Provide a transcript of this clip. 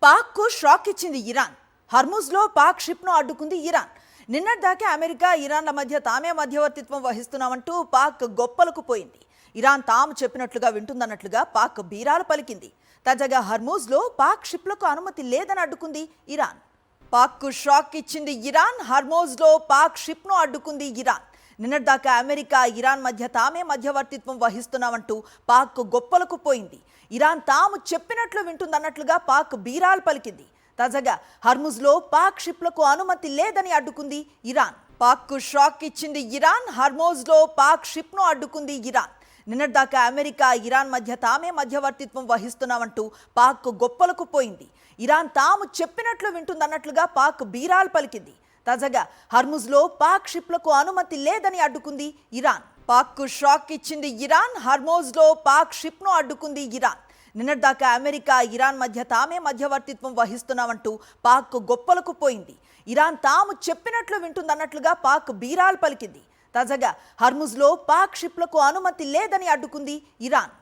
పాక్కు shock ఇచ్చింది Iran. హర్ముజ్లో Pak షిప్ను అడ్డుకుంది Iran. నిన్నటిదాకా America ఇరాన్ల మధ్య తామే మధ్యవర్తిత్వం వహిస్తున్నామంటూ పాక్ గొప్పలకు పోయింది. ఇరాన్ తాము చెప్పినట్లుగా వింటుందన్నట్లుగా పాక్ బీరాలు పలికింది. తాజాగా హర్ముజ్లో పాక్ షిప్లకు అనుమతి లేదని అడ్డుకుంది ఇరాన్. పాక్కు షాక్ ఇచ్చింది ఇరాన్. హర్ముజ్లో పాక్ షిప్ను అడ్డుకుంది ఇరాన్. నిన్నటిదాకా అమెరికా ఇరాన్ మధ్య తామే మధ్యవర్తిత్వం వహిస్తున్నామంటూ పాక్ గొప్పలకు పోయింది. ఇరాన్ తాము చెప్పినట్లు వింటుందన్నట్లుగా పాక్ బీరాలు పలికింది. తాజాగా హర్ముజ్లో పాక్ షిప్లకు అనుమతి లేదని అడ్డుకుంది ఇరాన్. పాక్కు షాక్ ఇచ్చింది ఇరాన్. హర్ముజ్లో పాక్ షిప్ను అడ్డుకుంది ఇరాన్. నిన్నటిదాకా అమెరికా ఇరాన్ మధ్య తామే మధ్యవర్తిత్వం వహిస్తున్నామంటూ పాక్ గొప్పలకు పోయింది. ఇరాన్ తాము చెప్పినట్లు వింటుందన్నట్లుగా పాక్ బీరాలు పలికింది. తాజాగా హర్ముజ్లో పాక్ షిప్లకు అనుమతి లేదని అడ్డుకుంది ఇరాన్. పాక్కు షాక్ ఇచ్చింది ఇరాన్. హర్ముజ్లో పాక్ షిప్ను అడ్డుకుంది ఇరాన్. నిన్నటిదాకా అమెరికా ఇరాన్ మధ్య తామే మధ్యవర్తిత్వం వహిస్తున్నామంటూ పాక్ గొప్పలకు పోయింది. ఇరాన్ తాము చెప్పినట్లు వింటుందన్నట్లుగా పాక్ బీరాలు పలికింది. తాజాగా హర్ముజ్లో పాక్ షిప్లకు అనుమతి లేదని అడ్డుకుంది ఇరాన్.